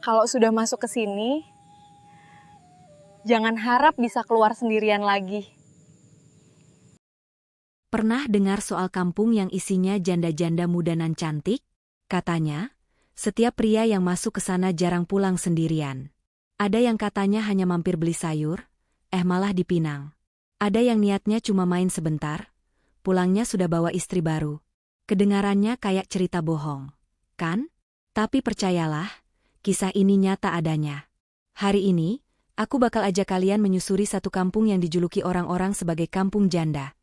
Kalau sudah masuk ke sini, jangan harap bisa keluar sendirian lagi. Pernah dengar soal kampung yang isinya janda-janda muda nan cantik? Katanya, setiap pria yang masuk ke sana jarang pulang sendirian. Ada yang katanya hanya mampir beli sayur, malah dipinang. Ada yang niatnya cuma main sebentar, pulangnya sudah bawa istri baru. Kedengarannya kayak cerita bohong, kan? Tapi percayalah, kisah ini nyata adanya. Hari ini, aku bakal ajak kalian menyusuri satu kampung yang dijuluki orang-orang sebagai Kampung Janda.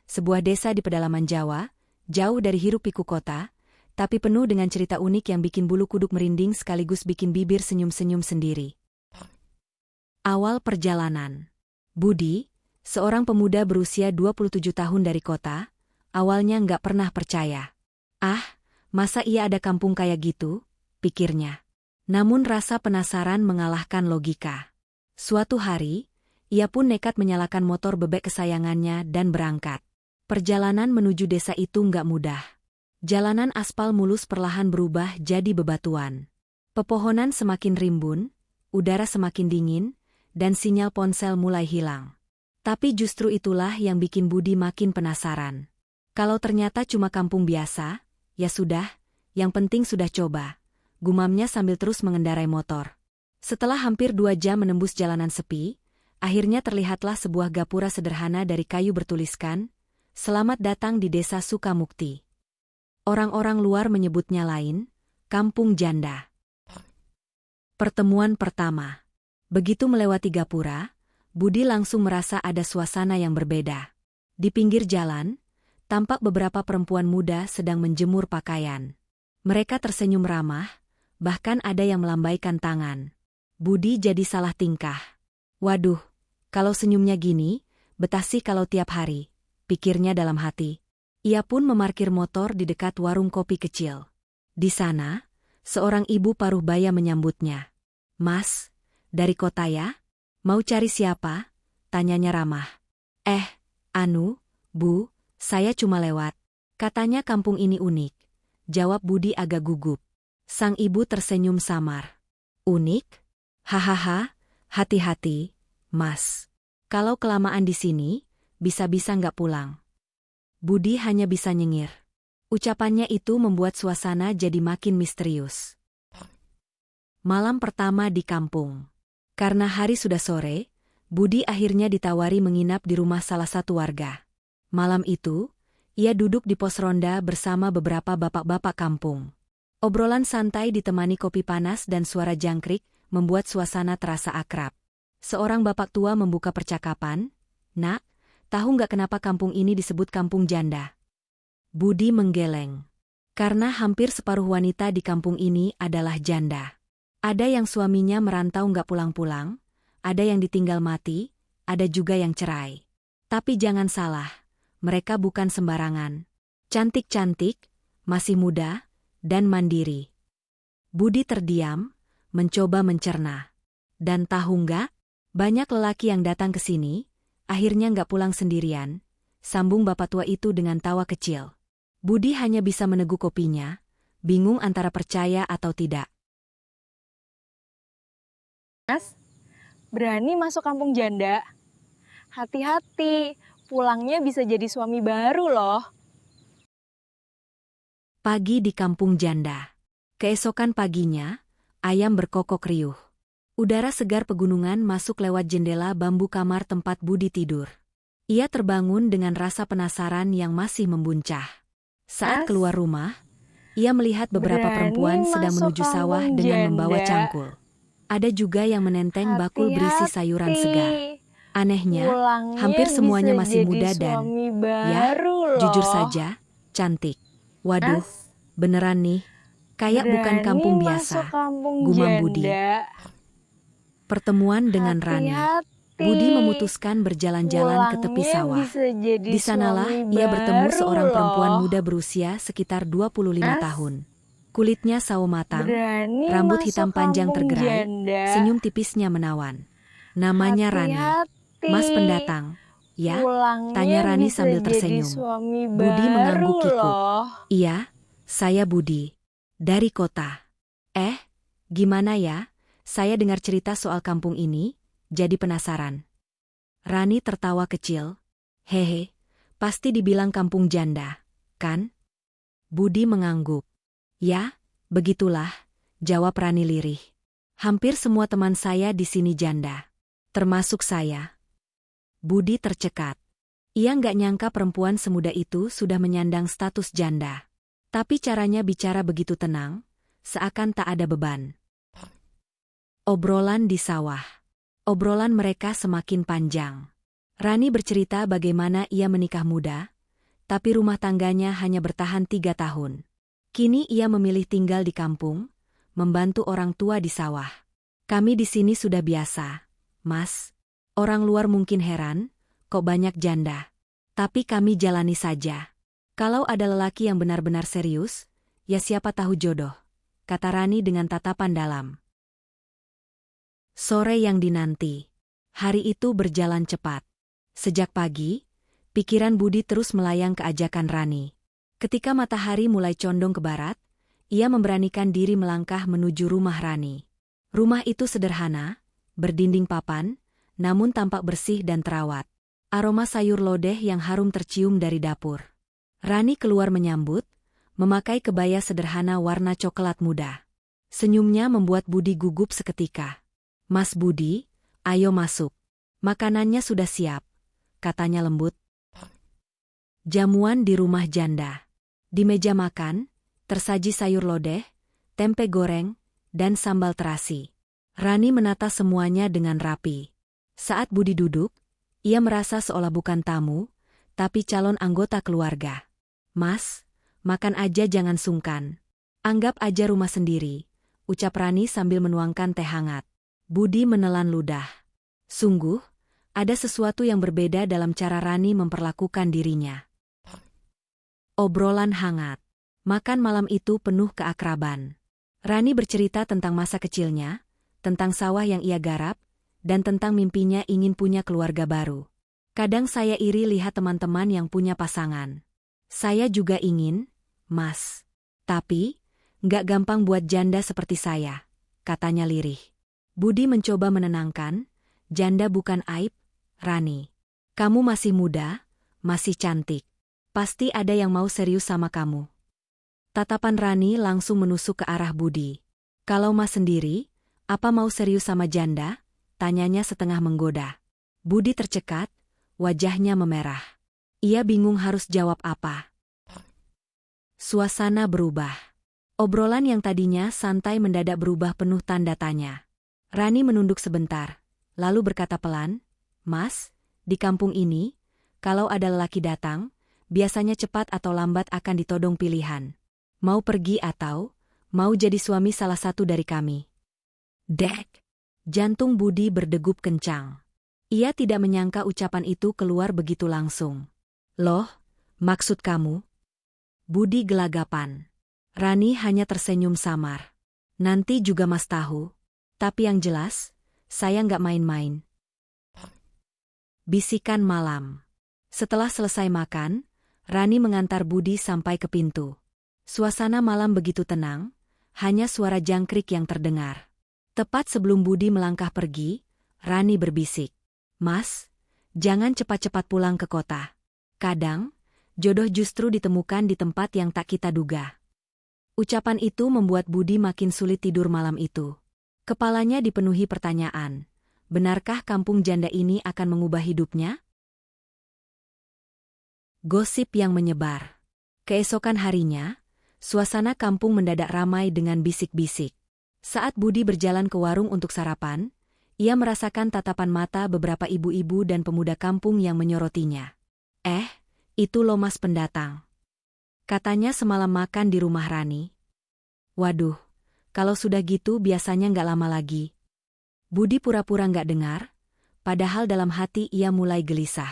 Sebuah desa di pedalaman Jawa, jauh dari hiruk-pikuk kota, tapi penuh dengan cerita unik yang bikin bulu kuduk merinding sekaligus bikin bibir senyum-senyum sendiri. Awal perjalanan. Budi, seorang pemuda berusia 27 tahun dari kota, awalnya nggak pernah percaya. Masa iya ada kampung kayak gitu? Pikirnya. Namun rasa penasaran mengalahkan logika. Suatu hari, ia pun nekat menyalakan motor bebek kesayangannya dan berangkat. Perjalanan menuju desa itu nggak mudah. Jalanan aspal mulus perlahan berubah jadi bebatuan. Pepohonan semakin rimbun, udara semakin dingin, dan sinyal ponsel mulai hilang. Tapi justru itulah yang bikin Budi makin penasaran. Kalau ternyata cuma kampung biasa, ya sudah, yang penting sudah coba. Gumamnya sambil terus mengendarai motor. Setelah hampir 2 jam menembus jalanan sepi, akhirnya terlihatlah sebuah gapura sederhana dari kayu bertuliskan, "Selamat datang di Desa Sukamukti." Orang-orang luar menyebutnya lain, Kampung Janda. Pertemuan pertama. Begitu melewati gapura, Budi langsung merasa ada suasana yang berbeda. Di pinggir jalan, tampak beberapa perempuan muda sedang menjemur pakaian. Mereka tersenyum ramah, bahkan ada yang melambaikan tangan. Budi jadi salah tingkah. Waduh, kalau senyumnya gini, betah sih kalau tiap hari, pikirnya dalam hati. Ia pun memarkir motor di dekat warung kopi kecil. Di sana, seorang ibu paruh baya menyambutnya. "Mas, dari kota ya? Mau cari siapa?" tanyanya ramah. Bu, saya cuma lewat. Katanya kampung ini unik. Jawab Budi agak gugup. Sang ibu tersenyum samar. "Unik? Hahaha, hati-hati, Mas. Kalau kelamaan di sini, bisa-bisa nggak pulang." Budi hanya bisa nyengir. Ucapannya itu membuat suasana jadi makin misterius. Malam pertama di kampung. Karena hari sudah sore, Budi akhirnya ditawari menginap di rumah salah satu warga. Malam itu, ia duduk di pos ronda bersama beberapa bapak-bapak kampung. Obrolan santai ditemani kopi panas dan suara jangkrik membuat suasana terasa akrab. Seorang bapak tua membuka percakapan, "Nak, tahu nggak kenapa kampung ini disebut Kampung Janda?" Budi menggeleng. Karena hampir separuh wanita di kampung ini adalah janda. Ada yang suaminya merantau nggak pulang-pulang, ada yang ditinggal mati, ada juga yang cerai. Tapi jangan salah, mereka bukan sembarangan. Cantik-cantik, masih muda, dan mandiri. Budi terdiam, mencoba mencerna. Dan tahu nggak, banyak lelaki yang datang ke sini, akhirnya nggak pulang sendirian, sambung bapak tua itu dengan tawa kecil. Budi hanya bisa meneguk kopinya, bingung antara percaya atau tidak. Mas, berani masuk Kampung Janda? Hati-hati, pulangnya bisa jadi suami baru loh. Pagi di Kampung Janda. Keesokan paginya, ayam berkokok riuh. Udara segar pegunungan masuk lewat jendela bambu kamar tempat Budi tidur. Ia terbangun dengan rasa penasaran yang masih membuncah. Saat keluar rumah, ia melihat beberapa perempuan sedang menuju sawah dengan membawa cangkul. Ada juga yang menenteng bakul berisi sayuran segar. Anehnya, hampir semuanya masih muda dan, jujur saja, cantik. Waduh, beneran nih, kayak bukan kampung biasa, gumam Budi. Pertemuan dengan Rani. Budi memutuskan berjalan-jalan ke tepi sawah. Di sanalah ia bertemu seorang perempuan muda berusia sekitar 25 tahun. Kulitnya sawo matang, rambut hitam panjang tergerai, senyum tipisnya menawan. Namanya Rani. "Mas pendatang, ya?" tanya Rani sambil tersenyum. Budi mengangguk kikuk. "Iya, saya Budi. Dari kota." Gimana ya? Saya dengar cerita soal kampung ini, jadi penasaran. Rani tertawa kecil. Hehe, pasti dibilang kampung janda, kan? Budi mengangguk. Ya, begitulah, jawab Rani lirih. Hampir semua teman saya di sini janda. Termasuk saya. Budi tercekat. Ia nggak nyangka perempuan semuda itu sudah menyandang status janda. Tapi caranya bicara begitu tenang, seakan tak ada beban. Obrolan di sawah. Obrolan mereka semakin panjang. Rani bercerita bagaimana ia menikah muda, tapi rumah tangganya hanya bertahan 3 tahun. Kini ia memilih tinggal di kampung, membantu orang tua di sawah. Kami di sini sudah biasa, Mas. Orang luar mungkin heran, kok banyak janda. Tapi kami jalani saja. Kalau ada lelaki yang benar-benar serius, ya siapa tahu jodoh, kata Rani dengan tatapan dalam. Sore yang dinanti. Hari itu berjalan cepat. Sejak pagi, pikiran Budi terus melayang ke ajakan Rani. Ketika matahari mulai condong ke barat, ia memberanikan diri melangkah menuju rumah Rani. Rumah itu sederhana, berdinding papan, namun tampak bersih dan terawat. Aroma sayur lodeh yang harum tercium dari dapur. Rani keluar menyambut, memakai kebaya sederhana warna coklat muda. Senyumnya membuat Budi gugup seketika. Mas Budi, ayo masuk. Makanannya sudah siap, katanya lembut. Jamuan di rumah janda. Di meja makan, tersaji sayur lodeh, tempe goreng, dan sambal terasi. Rani menata semuanya dengan rapi. Saat Budi duduk, ia merasa seolah bukan tamu, tapi calon anggota keluarga. Mas, makan aja jangan sungkan. Anggap aja rumah sendiri, ucap Rani sambil menuangkan teh hangat. Budi menelan ludah. Sungguh, ada sesuatu yang berbeda dalam cara Rani memperlakukan dirinya. Obrolan hangat. Makan malam itu penuh keakraban. Rani bercerita tentang masa kecilnya, tentang sawah yang ia garap, dan tentang mimpinya ingin punya keluarga baru. Kadang saya iri lihat teman-teman yang punya pasangan. Saya juga ingin, Mas. Tapi, nggak gampang buat janda seperti saya, katanya lirih. Budi mencoba menenangkan, janda bukan aib, Rani. Kamu masih muda, masih cantik. Pasti ada yang mau serius sama kamu. Tatapan Rani langsung menusuk ke arah Budi. Kalau Mas sendiri, apa mau serius sama janda? Tanyanya setengah menggoda. Budi tercekat, wajahnya memerah. Ia bingung harus jawab apa. Suasana berubah. Obrolan yang tadinya santai mendadak berubah penuh tanda tanya. Rani menunduk sebentar, lalu berkata pelan, Mas, di kampung ini, kalau ada lelaki datang, biasanya cepat atau lambat akan ditodong pilihan. Mau pergi atau, mau jadi suami salah satu dari kami. Dek! Jantung Budi berdegup kencang. Ia tidak menyangka ucapan itu keluar begitu langsung. Loh, maksud kamu? Budi gelagapan. Rani hanya tersenyum samar. Nanti juga Mas tahu. Tapi yang jelas, saya nggak main-main. Bisikan malam. Setelah selesai makan, Rani mengantar Budi sampai ke pintu. Suasana malam begitu tenang, hanya suara jangkrik yang terdengar. Tepat sebelum Budi melangkah pergi, Rani berbisik. Mas, jangan cepat-cepat pulang ke kota. Kadang, jodoh justru ditemukan di tempat yang tak kita duga. Ucapan itu membuat Budi makin sulit tidur malam itu. Kepalanya dipenuhi pertanyaan. Benarkah kampung janda ini akan mengubah hidupnya? Gosip yang menyebar. Keesokan harinya, suasana kampung mendadak ramai dengan bisik-bisik. Saat Budi berjalan ke warung untuk sarapan, ia merasakan tatapan mata beberapa ibu-ibu dan pemuda kampung yang menyorotinya. Itu loh Mas pendatang. Katanya semalam makan di rumah Rani. Waduh, kalau sudah gitu biasanya nggak lama lagi. Budi pura-pura nggak dengar, padahal dalam hati ia mulai gelisah.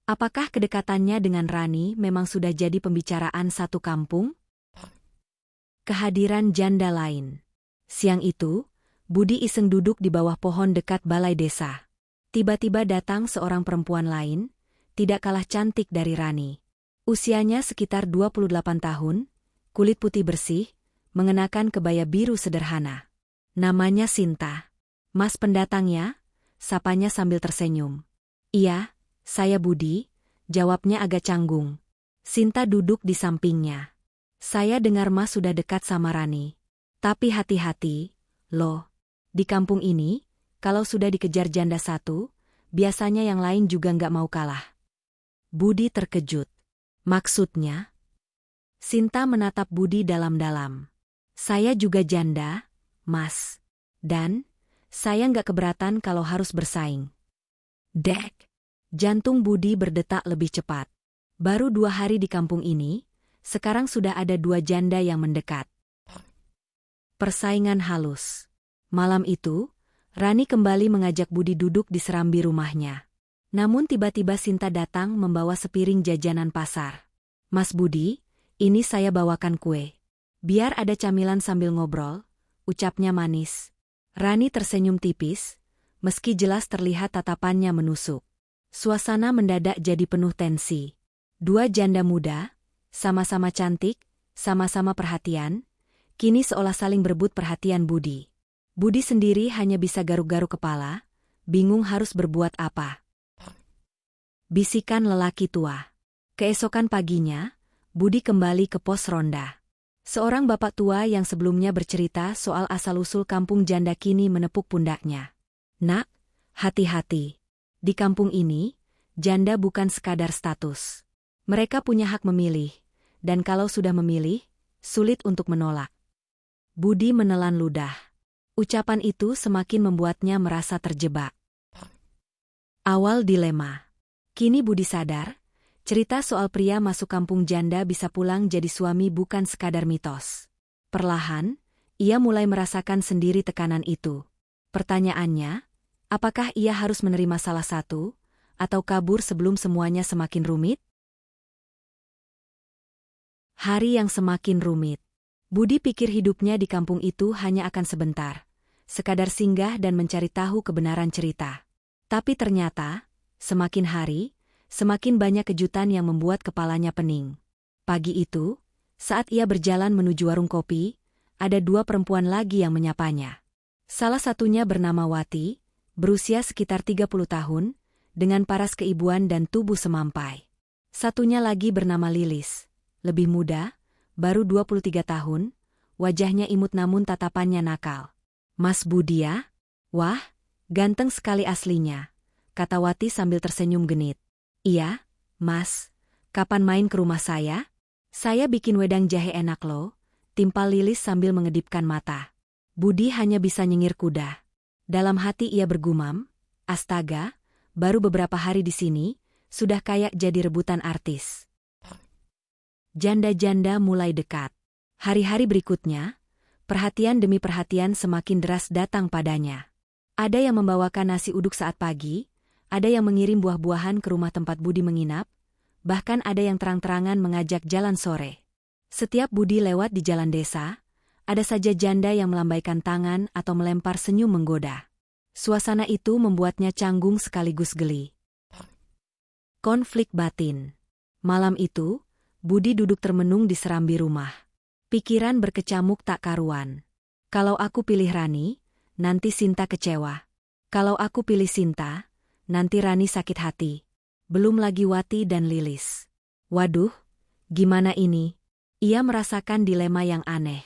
Apakah kedekatannya dengan Rani memang sudah jadi pembicaraan satu kampung? Kehadiran janda lain. Siang itu, Budi iseng duduk di bawah pohon dekat balai desa. Tiba-tiba datang seorang perempuan lain, tidak kalah cantik dari Rani. Usianya sekitar 28 tahun, kulit putih bersih, mengenakan kebaya biru sederhana. Namanya Sinta. Mas pendatangnya? Sapanya sambil tersenyum. Iya, saya Budi, jawabnya agak canggung. Sinta duduk di sampingnya. Saya dengar Mas sudah dekat sama Rani. Tapi hati-hati, loh. Di kampung ini, kalau sudah dikejar janda satu, biasanya yang lain juga nggak mau kalah. Budi terkejut. Maksudnya? Sinta menatap Budi dalam-dalam. Saya juga janda, Mas. Dan, saya nggak keberatan kalau harus bersaing. Dek. Jantung Budi berdetak lebih cepat. Baru 2 hari di kampung ini, sekarang sudah ada 2 janda yang mendekat. Persaingan halus. Malam itu, Rani kembali mengajak Budi duduk di serambi rumahnya. Namun tiba-tiba Sinta datang membawa sepiring jajanan pasar. Mas Budi, ini saya bawakan kue. Biar ada camilan sambil ngobrol, ucapnya manis. Rani tersenyum tipis, meski jelas terlihat tatapannya menusuk. Suasana mendadak jadi penuh tensi. 2 janda muda, sama-sama cantik, sama-sama perhatian, kini seolah saling berebut perhatian Budi. Budi sendiri hanya bisa garuk-garuk kepala, bingung harus berbuat apa. Bisikan lelaki tua. Keesokan paginya, Budi kembali ke pos ronda. Seorang bapak tua yang sebelumnya bercerita soal asal-usul kampung janda kini menepuk pundaknya. Nak, hati-hati. Di kampung ini, janda bukan sekadar status. Mereka punya hak memilih, dan kalau sudah memilih, sulit untuk menolak. Budi menelan ludah. Ucapan itu semakin membuatnya merasa terjebak. Awal dilema. Kini Budi sadar, cerita soal pria masuk kampung janda bisa pulang jadi suami bukan sekadar mitos. Perlahan, ia mulai merasakan sendiri tekanan itu. Pertanyaannya, apakah ia harus menerima salah satu, atau kabur sebelum semuanya semakin rumit? Hari yang semakin rumit. Budi pikir hidupnya di kampung itu hanya akan sebentar, sekadar singgah dan mencari tahu kebenaran cerita. Tapi ternyata, semakin hari, semakin banyak kejutan yang membuat kepalanya pening. Pagi itu, saat ia berjalan menuju warung kopi, ada 2 perempuan lagi yang menyapanya. Salah satunya bernama Wati, berusia sekitar 30 tahun, dengan paras keibuan dan tubuh semampai. Satunya lagi bernama Lilis, lebih muda, baru 23 tahun, wajahnya imut namun tatapannya nakal. Mas Budi ya? Wah, ganteng sekali aslinya, kata Wati sambil tersenyum genit. Iya, Mas, kapan main ke rumah saya? Saya bikin wedang jahe enak loh, timpal Lilis sambil mengedipkan mata. Budi hanya bisa nyengir kuda. Dalam hati ia bergumam, astaga, baru beberapa hari di sini, sudah kayak jadi rebutan artis. Janda-janda mulai dekat. Hari-hari berikutnya, perhatian demi perhatian semakin deras datang padanya. Ada yang membawakan nasi uduk saat pagi, ada yang mengirim buah-buahan ke rumah tempat Budi menginap, bahkan ada yang terang-terangan mengajak jalan sore. Setiap Budi lewat di jalan desa, ada saja janda yang melambaikan tangan atau melempar senyum menggoda. Suasana itu membuatnya canggung sekaligus geli. Konflik batin. Malam itu, Budi duduk termenung di serambi rumah. Pikiran berkecamuk tak karuan. Kalau aku pilih Rani, nanti Sinta kecewa. Kalau aku pilih Sinta, nanti Rani sakit hati. Belum lagi Wati dan Lilis. Waduh, gimana ini? Ia merasakan dilema yang aneh.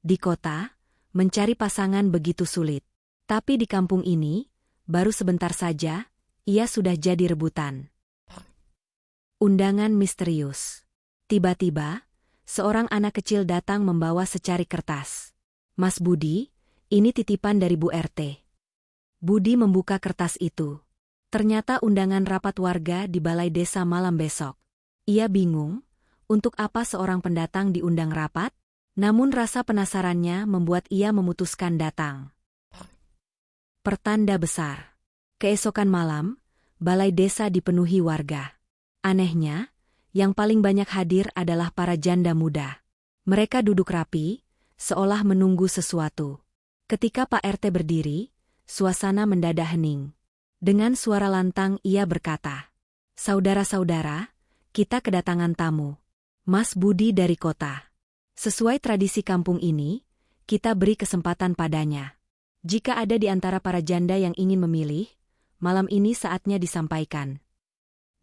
Di kota, mencari pasangan begitu sulit. Tapi di kampung ini, baru sebentar saja, ia sudah jadi rebutan. Undangan misterius. Tiba-tiba, seorang anak kecil datang membawa secari kertas. Mas Budi, ini titipan dari Bu RT. Budi membuka kertas itu. Ternyata undangan rapat warga di balai desa malam besok. Ia bingung, untuk apa seorang pendatang diundang rapat? Namun rasa penasarannya membuat ia memutuskan datang. Pertanda besar. Keesokan malam, balai desa dipenuhi warga. Anehnya, yang paling banyak hadir adalah para janda muda. Mereka duduk rapi, seolah menunggu sesuatu. Ketika Pak RT berdiri, suasana mendadak hening. Dengan suara lantang ia berkata, "Saudara-saudara, kita kedatangan tamu. Mas Budi dari kota. Sesuai tradisi kampung ini, kita beri kesempatan padanya. Jika ada di antara para janda yang ingin memilih, malam ini saatnya disampaikan.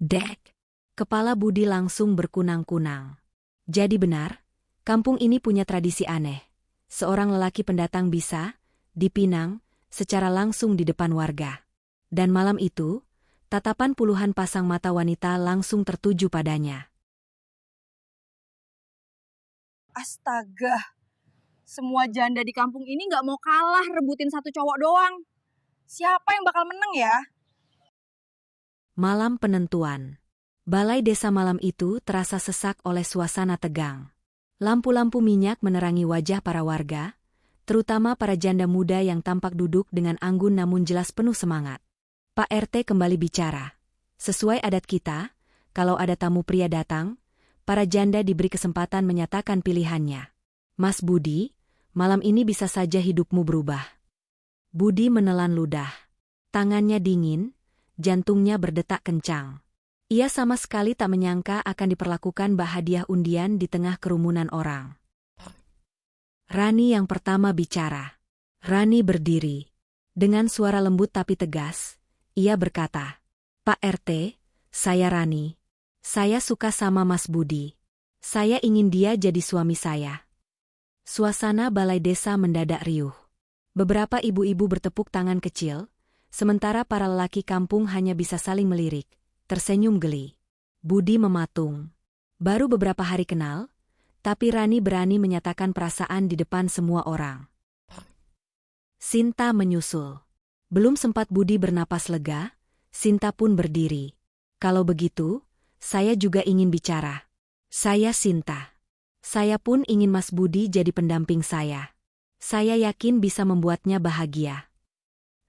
Dek! Kepala Budi langsung berkunang-kunang. Jadi benar, kampung ini punya tradisi aneh. Seorang lelaki pendatang bisa dipinang secara langsung di depan warga. Dan malam itu, tatapan puluhan pasang mata wanita langsung tertuju padanya. Astaga, semua janda di kampung ini nggak mau kalah rebutin satu cowok doang. Siapa yang bakal menang ya? Malam penentuan. Balai desa malam itu terasa sesak oleh suasana tegang. Lampu-lampu minyak menerangi wajah para warga, terutama para janda muda yang tampak duduk dengan anggun namun jelas penuh semangat. Pak RT kembali bicara. Sesuai adat kita, kalau ada tamu pria datang, para janda diberi kesempatan menyatakan pilihannya. Mas Budi, malam ini bisa saja hidupmu berubah. Budi menelan ludah. Tangannya dingin, jantungnya berdetak kencang. Ia sama sekali tak menyangka akan diperlakukan hadiah undian di tengah kerumunan orang. Rani yang pertama bicara. Rani berdiri. Dengan suara lembut tapi tegas, ia berkata, Pak RT, saya Rani. Saya suka sama Mas Budi. Saya ingin dia jadi suami saya. Suasana balai desa mendadak riuh. Beberapa ibu-ibu bertepuk tangan kecil, sementara para lelaki kampung hanya bisa saling melirik, tersenyum geli. Budi mematung. Baru beberapa hari kenal, tapi Rani berani menyatakan perasaan di depan semua orang. Sinta menyusul. Belum sempat Budi bernapas lega, Sinta pun berdiri. Kalau begitu, saya juga ingin bicara. Saya Sinta. Saya pun ingin Mas Budi jadi pendamping saya. Saya yakin bisa membuatnya bahagia.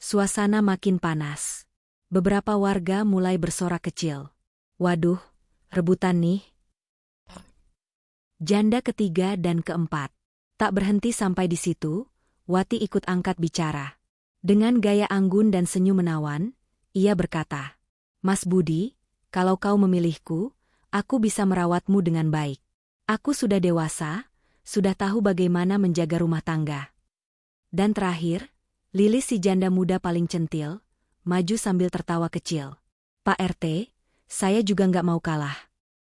Suasana makin panas. Beberapa warga mulai bersorak kecil. Waduh, rebutan nih. Janda ketiga dan keempat. Tak berhenti sampai di situ, Wati ikut angkat bicara. Dengan gaya anggun dan senyum menawan, ia berkata, Mas Budi, kalau kau memilihku, aku bisa merawatmu dengan baik. Aku sudah dewasa, sudah tahu bagaimana menjaga rumah tangga. Dan terakhir, Lilis si janda muda paling centil, maju sambil tertawa kecil. Pak RT, saya juga nggak mau kalah.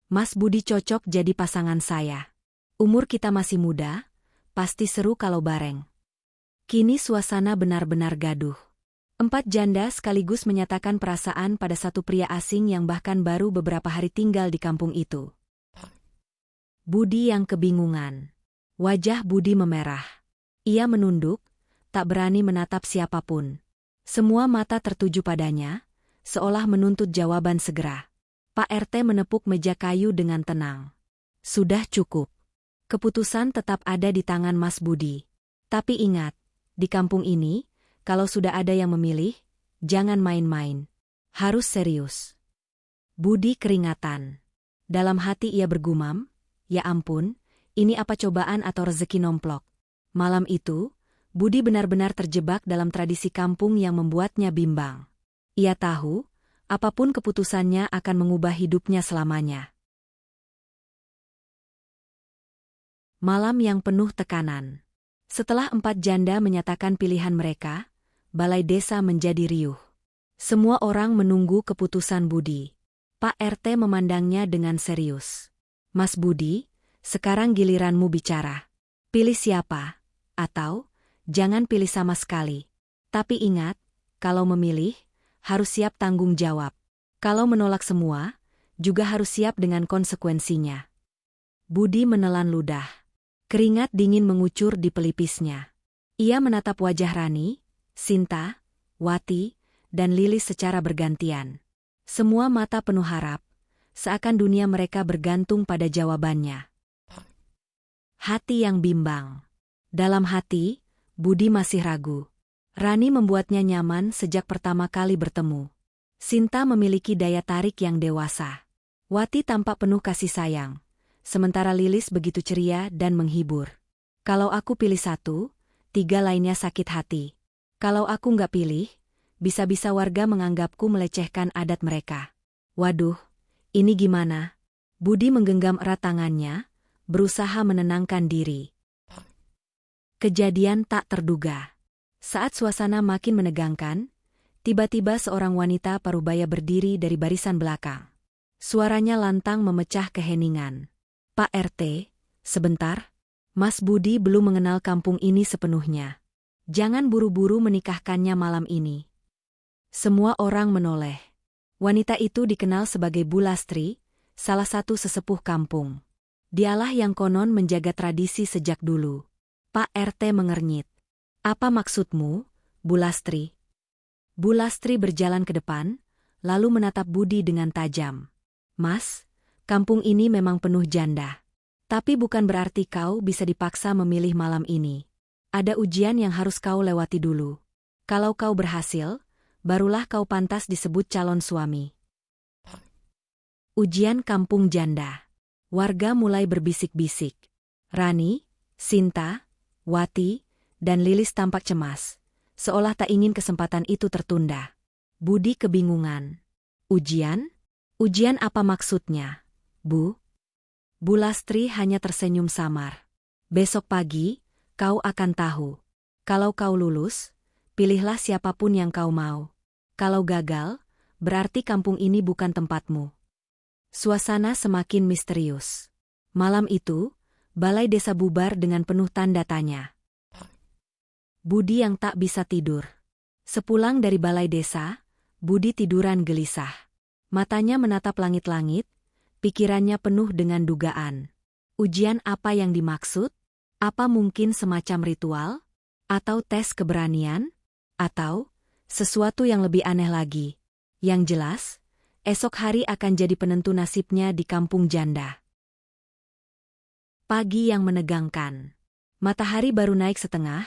Mas Budi cocok jadi pasangan saya. Umur kita masih muda, pasti seru kalau bareng. Kini suasana benar-benar gaduh. 4 janda sekaligus menyatakan perasaan pada satu pria asing yang bahkan baru beberapa hari tinggal di kampung itu. Budi yang kebingungan. Wajah Budi memerah. Ia menunduk, tak berani menatap siapapun. Semua mata tertuju padanya, seolah menuntut jawaban segera. Pak RT menepuk meja kayu dengan tenang. Sudah cukup. Keputusan tetap ada di tangan Mas Budi. Tapi ingat, di kampung ini, kalau sudah ada yang memilih, jangan main-main. Harus serius. Budi keringatan. Dalam hati ia bergumam, ya ampun, ini apa cobaan atau rezeki nomplok. Malam itu, Budi benar-benar terjebak dalam tradisi kampung yang membuatnya bimbang. Ia tahu, apapun keputusannya akan mengubah hidupnya selamanya. Malam yang penuh tekanan. Setelah 4 janda menyatakan pilihan mereka, balai desa menjadi riuh. Semua orang menunggu keputusan Budi. Pak RT memandangnya dengan serius. Mas Budi, sekarang giliranmu bicara. Pilih siapa, atau jangan pilih sama sekali. Tapi ingat, kalau memilih, harus siap tanggung jawab. Kalau menolak semua, juga harus siap dengan konsekuensinya. Budi menelan ludah. Keringat dingin mengucur di pelipisnya. Ia menatap wajah Rani, Sinta, Wati, dan Lilis secara bergantian. Semua mata penuh harap, seakan dunia mereka bergantung pada jawabannya. Hati yang bimbang. Dalam hati, Budi masih ragu. Rani membuatnya nyaman sejak pertama kali bertemu. Sinta memiliki daya tarik yang dewasa. Wati tampak penuh kasih sayang. Sementara Lilis begitu ceria dan menghibur. Kalau aku pilih 1, 3 lainnya sakit hati. Kalau aku nggak pilih, bisa-bisa warga menganggapku melecehkan adat mereka. Waduh, ini gimana? Budi menggenggam erat tangannya, berusaha menenangkan diri. Kejadian tak terduga. Saat suasana makin menegangkan, tiba-tiba seorang wanita parubaya berdiri dari barisan belakang. Suaranya lantang memecah keheningan. "Pak RT, sebentar. Mas Budi belum mengenal kampung ini sepenuhnya. Jangan buru-buru menikahkannya malam ini." Semua orang menoleh. Wanita itu dikenal sebagai Bu Lastri, salah satu sesepuh kampung. Dialah yang konon menjaga tradisi sejak dulu. Pak RT mengernyit. "Apa maksudmu, Bu Lastri?" Bu Lastri berjalan ke depan, lalu menatap Budi dengan tajam. "Mas, kampung ini memang penuh janda. Tapi bukan berarti kau bisa dipaksa memilih malam ini. Ada ujian yang harus kau lewati dulu. Kalau kau berhasil, barulah kau pantas disebut calon suami." Ujian kampung janda. Warga mulai berbisik-bisik. Rani, Sinta, Wati, dan Lilis tampak cemas, seolah tak ingin kesempatan itu tertunda. Budi kebingungan. "Ujian? Ujian apa maksudnya, Bu?" Bu Lastri hanya tersenyum samar. "Besok pagi, kau akan tahu. Kalau kau lulus, pilihlah siapapun yang kau mau. Kalau gagal, berarti kampung ini bukan tempatmu." Suasana semakin misterius. Malam itu, balai desa bubar dengan penuh tanda tanya. Budi yang tak bisa tidur. Sepulang dari balai desa, Budi tiduran gelisah. Matanya menatap langit-langit, pikirannya penuh dengan dugaan. Ujian apa yang dimaksud? Apa mungkin semacam ritual? Atau tes keberanian? Atau sesuatu yang lebih aneh lagi? Yang jelas, esok hari akan jadi penentu nasibnya di kampung janda. Pagi yang menegangkan. Matahari baru naik setengah,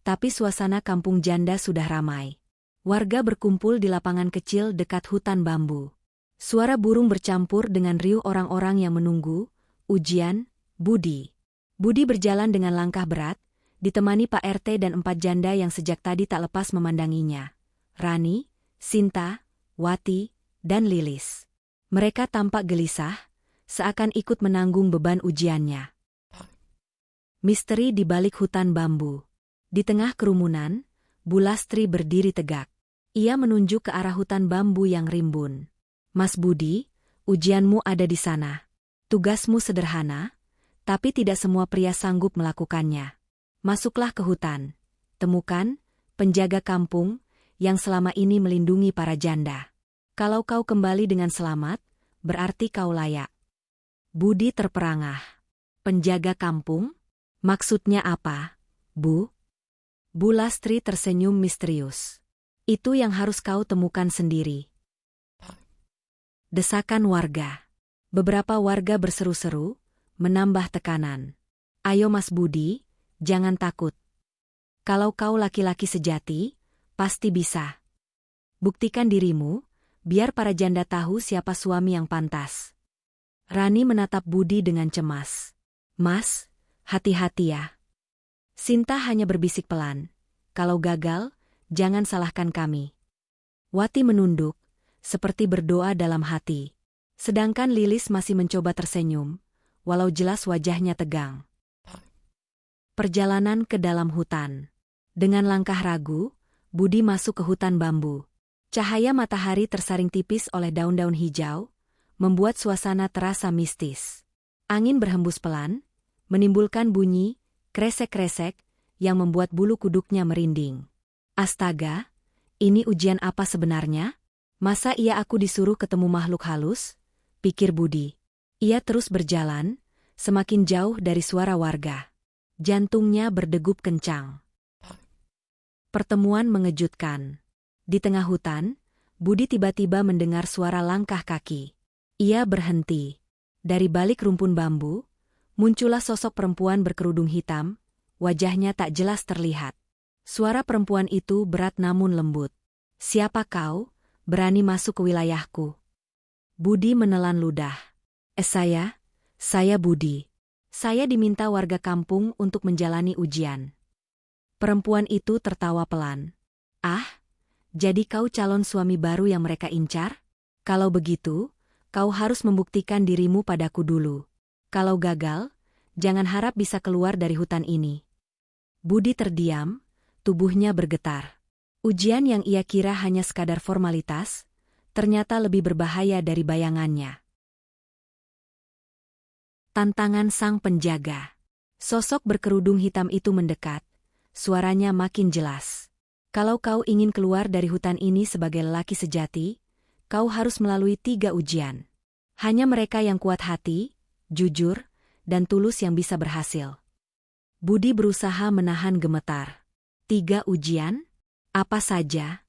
tapi suasana kampung janda sudah ramai. Warga berkumpul di lapangan kecil dekat hutan bambu. Suara burung bercampur dengan riuh orang-orang yang menunggu ujian Budi. Budi berjalan dengan langkah berat, ditemani Pak RT dan 4 janda yang sejak tadi tak lepas memandanginya. Rani, Sinta, Wati, dan Lilis. Mereka tampak gelisah, seakan ikut menanggung beban ujiannya. Misteri di balik hutan bambu. Di tengah kerumunan, Bu Lastri berdiri tegak. Ia menunjuk ke arah hutan bambu yang rimbun. "Mas Budi, ujianmu ada di sana. Tugasmu sederhana, tapi tidak semua pria sanggup melakukannya. Masuklah ke hutan, temukan penjaga kampung yang selama ini melindungi para janda. Kalau kau kembali dengan selamat, berarti kau layak." Budi terperangah. "Penjaga kampung? Maksudnya apa, Bu?" Bu Lastri tersenyum misterius. "Itu yang harus kau temukan sendiri." Desakan warga. Beberapa warga berseru-seru, menambah tekanan. "Ayo Mas Budi, jangan takut. Kalau kau laki-laki sejati, pasti bisa. Buktikan dirimu, biar para janda tahu siapa suami yang pantas." Rani menatap Budi dengan cemas. "Mas, hati-hati ya." Sinta hanya berbisik pelan, "Kalau gagal, jangan salahkan kami." Wati menunduk, seperti berdoa dalam hati. Sedangkan Lilis masih mencoba tersenyum, walau jelas wajahnya tegang. Perjalanan ke dalam hutan. Dengan langkah ragu, Budi masuk ke hutan bambu. Cahaya matahari tersaring tipis oleh daun-daun hijau, membuat suasana terasa mistis. Angin berhembus pelan, menimbulkan bunyi kresek-kresek yang membuat bulu kuduknya merinding. "Astaga, ini ujian apa sebenarnya? Masa iya aku disuruh ketemu makhluk halus?" pikir Budi. Ia terus berjalan, semakin jauh dari suara warga. Jantungnya berdegup kencang. Pertemuan mengejutkan. Di tengah hutan, Budi tiba-tiba mendengar suara langkah kaki. Ia berhenti. Dari balik rumpun bambu, muncullah sosok perempuan berkerudung hitam, wajahnya tak jelas terlihat. Suara perempuan itu berat namun lembut. "Siapa kau, berani masuk ke wilayahku?" Budi menelan ludah. Saya Budi. Saya diminta warga kampung untuk menjalani ujian." Perempuan itu tertawa pelan. "Ah, jadi kau calon suami baru yang mereka incar? Kalau begitu, kau harus membuktikan dirimu padaku dulu. Kalau gagal, jangan harap bisa keluar dari hutan ini." Budi terdiam, tubuhnya bergetar. Ujian yang ia kira hanya sekadar formalitas, ternyata lebih berbahaya dari bayangannya. Tantangan sang penjaga. Sosok berkerudung hitam itu mendekat, suaranya makin jelas. Kalau kau ingin keluar dari hutan ini sebagai lelaki sejati, kau harus melalui 3 ujian. Hanya mereka yang kuat hati, jujur, dan tulus yang bisa berhasil. Budi berusaha menahan gemetar. 3 ujian? Apa saja?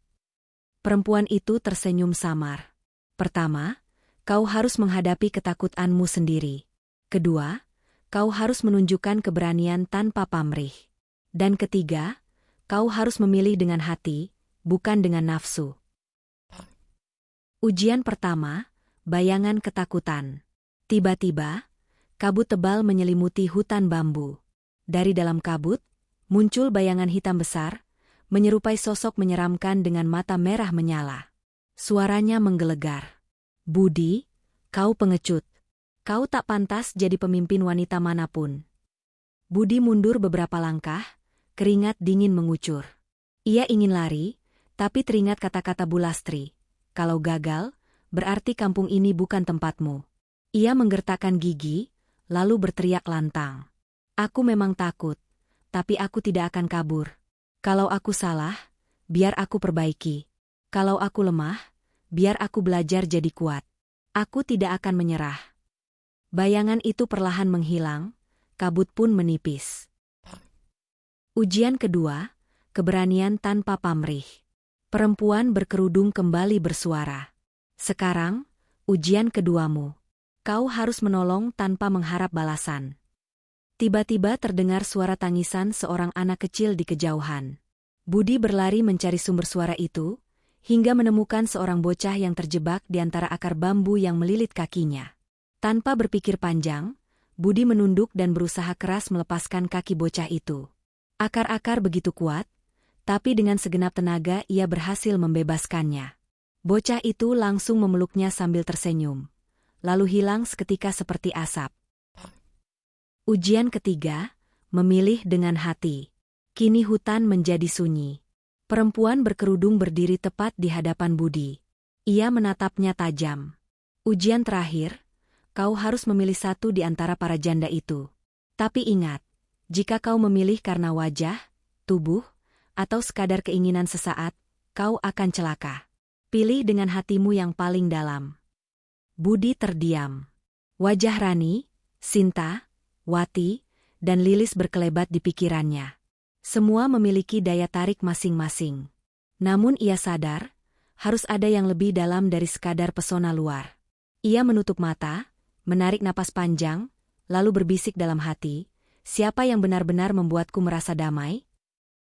Perempuan itu tersenyum samar. Pertama, kau harus menghadapi ketakutanmu sendiri. Kedua, kau harus menunjukkan keberanian tanpa pamrih. Dan ketiga, kau harus memilih dengan hati, bukan dengan nafsu. Ujian pertama, bayangan ketakutan. Tiba-tiba, kabut tebal menyelimuti hutan bambu. Dari dalam kabut, muncul bayangan hitam besar, menyerupai sosok menyeramkan dengan mata merah menyala. Suaranya menggelegar. Budi, kau pengecut. Kau tak pantas jadi pemimpin wanita manapun. Budi mundur beberapa langkah, keringat dingin mengucur. Ia ingin lari, tapi teringat kata-kata Bu Lastri. Kalau gagal, berarti kampung ini bukan tempatmu. Ia menggertakkan gigi, lalu berteriak lantang. Aku memang takut, tapi aku tidak akan kabur. Kalau aku salah, biar aku perbaiki. Kalau aku lemah, biar aku belajar jadi kuat. Aku tidak akan menyerah. Bayangan itu perlahan menghilang, kabut pun menipis. Ujian kedua, keberanian tanpa pamrih. Perempuan berkerudung kembali bersuara. Sekarang, ujian keduamu. Kau harus menolong tanpa mengharap balasan. Tiba-tiba terdengar suara tangisan seorang anak kecil di kejauhan. Budi berlari mencari sumber suara itu, hingga menemukan seorang bocah yang terjebak di antara akar bambu yang melilit kakinya. Tanpa berpikir panjang, Budi menunduk dan berusaha keras melepaskan kaki bocah itu. Akar-akar begitu kuat, tapi dengan segenap tenaga ia berhasil membebaskannya. Bocah itu langsung memeluknya sambil tersenyum, lalu hilang seketika seperti asap. Ujian ketiga, memilih dengan hati. Kini hutan menjadi sunyi. Perempuan berkerudung berdiri tepat di hadapan Budi. Ia menatapnya tajam. Ujian terakhir, kau harus memilih satu di antara para janda itu. Tapi ingat, jika kau memilih karena wajah, tubuh, atau sekadar keinginan sesaat, kau akan celaka. Pilih dengan hatimu yang paling dalam. Budi terdiam. Wajah Rani, Sinta, Wati, dan Lilis berkelebat di pikirannya. Semua memiliki daya tarik masing-masing. Namun ia sadar, harus ada yang lebih dalam dari sekadar pesona luar. Ia menutup mata, menarik napas panjang, lalu berbisik dalam hati, siapa yang benar-benar membuatku merasa damai?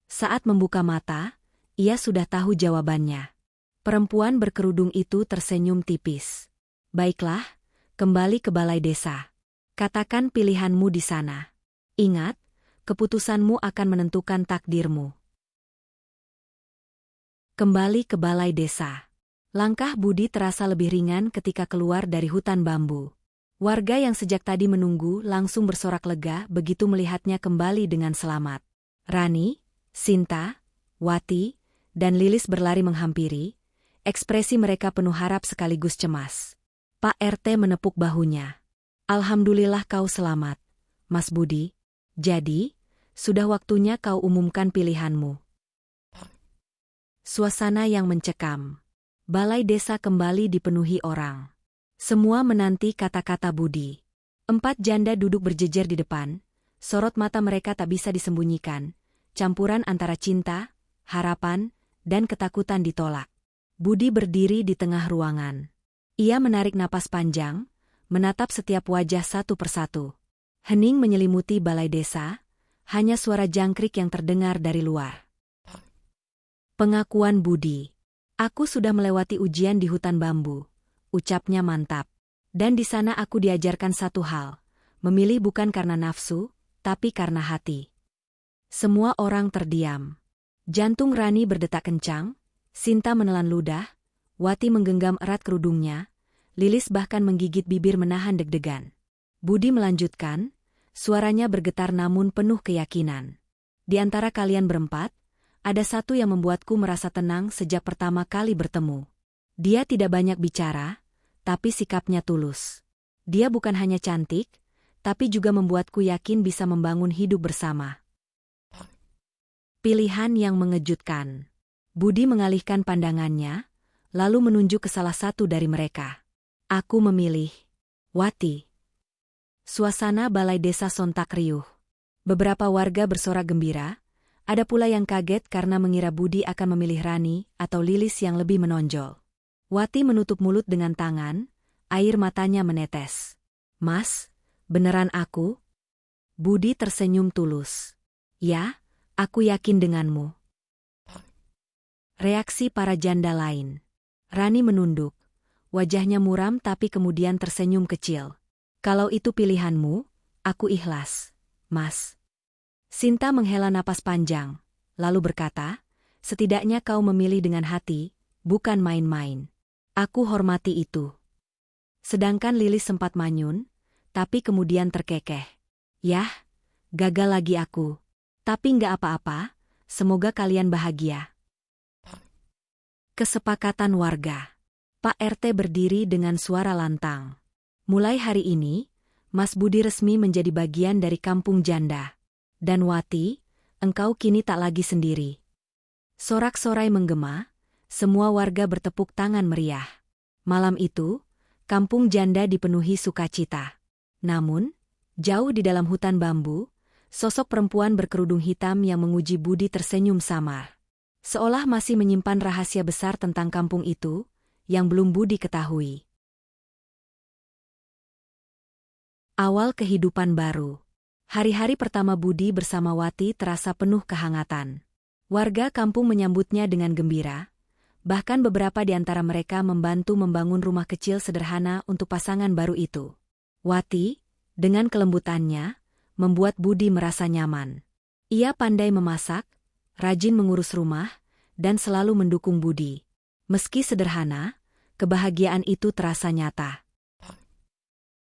Saat membuka mata, ia sudah tahu jawabannya. Perempuan berkerudung itu tersenyum tipis. Baiklah, kembali ke balai desa. Katakan pilihanmu di sana. Ingat, keputusanmu akan menentukan takdirmu. Kembali ke balai desa. Langkah Budi terasa lebih ringan ketika keluar dari hutan bambu. Warga yang sejak tadi menunggu langsung bersorak lega begitu melihatnya kembali dengan selamat. Rani, Sinta, Wati, dan Lilis berlari menghampiri, ekspresi mereka penuh harap sekaligus cemas. Pak RT menepuk bahunya. Alhamdulillah kau selamat, Mas Budi. Jadi, sudah waktunya kau umumkan pilihanmu. Suasana yang mencekam. Balai desa kembali dipenuhi orang. Semua menanti kata-kata Budi. 4 janda duduk berjejer di depan, sorot mata mereka tak bisa disembunyikan, campuran antara cinta, harapan, dan ketakutan ditolak. Budi berdiri di tengah ruangan. Ia menarik napas panjang, menatap setiap wajah satu persatu. Hening menyelimuti balai desa, hanya suara jangkrik yang terdengar dari luar. Pengakuan Budi. Aku sudah melewati ujian di hutan bambu. Ucapnya mantap. Dan di sana aku diajarkan satu hal. Memilih bukan karena nafsu, tapi karena hati. Semua orang terdiam. Jantung Rani berdetak kencang, Sinta menelan ludah, Wati menggenggam erat kerudungnya, Lilis bahkan menggigit bibir menahan deg-degan. Budi melanjutkan, suaranya bergetar namun penuh keyakinan. Di antara kalian berempat, Ada satu yang membuatku merasa tenang sejak pertama kali bertemu. Dia tidak banyak bicara, tapi sikapnya tulus. Dia bukan hanya cantik, tapi juga membuatku yakin bisa membangun hidup bersama. Pilihan yang mengejutkan. Budi mengalihkan pandangannya, lalu menunjuk ke salah satu dari mereka. Aku memilih Wati. Suasana balai desa sontak riuh. Beberapa warga bersorak gembira, ada pula yang kaget karena mengira Budi akan memilih Rani atau Lilis yang lebih menonjol. Wati menutup mulut dengan tangan, air matanya menetes. Mas, beneran aku? Budi tersenyum tulus. Ya, aku yakin denganmu. Reaksi para janda lain. Rani menunduk. Wajahnya muram tapi kemudian tersenyum kecil. Kalau itu pilihanmu, aku ikhlas, Mas. Sinta menghela napas panjang, lalu berkata, setidaknya kau memilih dengan hati, bukan main-main. Aku hormati itu. Sedangkan Lilis sempat manyun, tapi kemudian terkekeh. Yah, gagal lagi aku. Tapi nggak apa-apa, semoga kalian bahagia. Kesepakatan warga. Pak RT berdiri dengan suara lantang. Mulai hari ini, Mas Budi resmi menjadi bagian dari kampung janda. Dan Wati, engkau kini tak lagi sendiri. Sorak-sorai menggema, semua warga bertepuk tangan meriah. Malam itu, kampung janda dipenuhi sukacita. Namun, jauh di dalam hutan bambu, sosok perempuan berkerudung hitam yang menguji Budi tersenyum samar. Seolah masih menyimpan rahasia besar tentang kampung itu, yang belum Budi ketahui. Awal kehidupan baru. Hari-hari pertama Budi bersama Wati terasa penuh kehangatan. Warga kampung menyambutnya dengan gembira, bahkan beberapa di antara mereka membantu membangun rumah kecil sederhana untuk pasangan baru itu. Wati, dengan kelembutannya, membuat Budi merasa nyaman. Ia pandai memasak, rajin mengurus rumah, dan selalu mendukung Budi. Meski sederhana, kebahagiaan itu terasa nyata.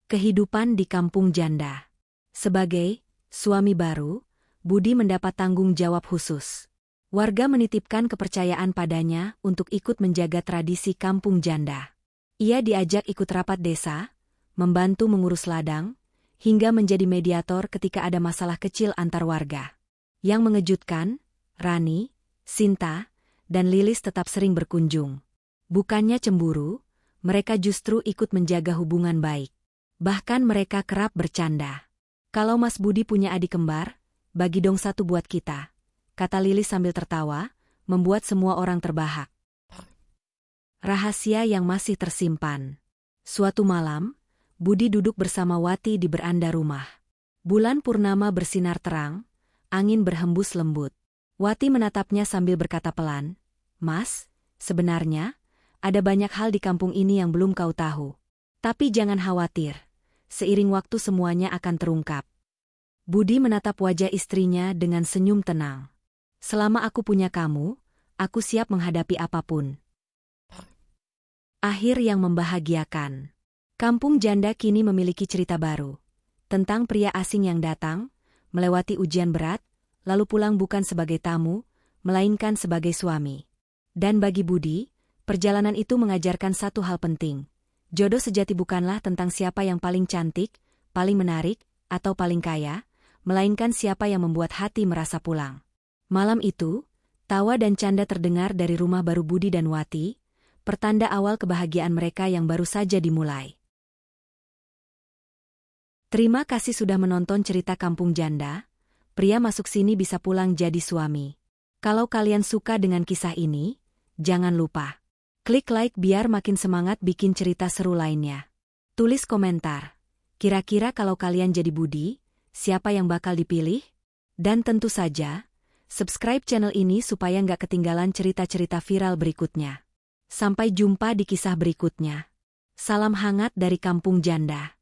Kehidupan di kampung janda. Sebagai suami baru, Budi mendapat tanggung jawab khusus. Warga menitipkan kepercayaan padanya untuk ikut menjaga tradisi kampung janda. Ia diajak ikut rapat desa, membantu mengurus ladang, hingga menjadi mediator ketika ada masalah kecil antar warga. Yang mengejutkan, Rani, Sinta, dan Lilis tetap sering berkunjung. Bukannya cemburu, mereka justru ikut menjaga hubungan baik. Bahkan mereka kerap bercanda. Kalau Mas Budi punya adik kembar, bagi dong satu buat kita, kata Lilis sambil tertawa, membuat semua orang terbahak. Rahasia yang masih tersimpan. Suatu malam, Budi duduk bersama Wati di beranda rumah. Bulan purnama bersinar terang, angin berhembus lembut. Wati menatapnya sambil berkata pelan, Mas, sebenarnya, ada banyak hal di kampung ini yang belum kau tahu. Tapi jangan khawatir. Seiring waktu semuanya akan terungkap. Budi menatap wajah istrinya dengan senyum tenang. Selama aku punya kamu, aku siap menghadapi apapun. Akhir yang membahagiakan. Kampung janda kini memiliki cerita baru. Tentang pria asing yang datang, melewati ujian berat, lalu pulang bukan sebagai tamu, melainkan sebagai suami. Dan bagi Budi, perjalanan itu mengajarkan satu hal penting. Jodoh sejati bukanlah tentang siapa yang paling cantik, paling menarik, atau paling kaya, melainkan siapa yang membuat hati merasa pulang. Malam itu, tawa dan canda terdengar dari rumah baru Budi dan Wati, pertanda awal kebahagiaan mereka yang baru saja dimulai. Terima kasih sudah menonton cerita Kampung Janda. Pria masuk sini bisa pulang jadi suami. Kalau kalian suka dengan kisah ini, jangan lupa klik like biar makin semangat bikin cerita seru lainnya. Tulis komentar. Kira-kira kalau kalian jadi Budi, siapa yang bakal dipilih? Dan tentu saja, subscribe channel ini supaya nggak ketinggalan cerita-cerita viral berikutnya. Sampai jumpa di kisah berikutnya. Salam hangat dari Kampung Janda.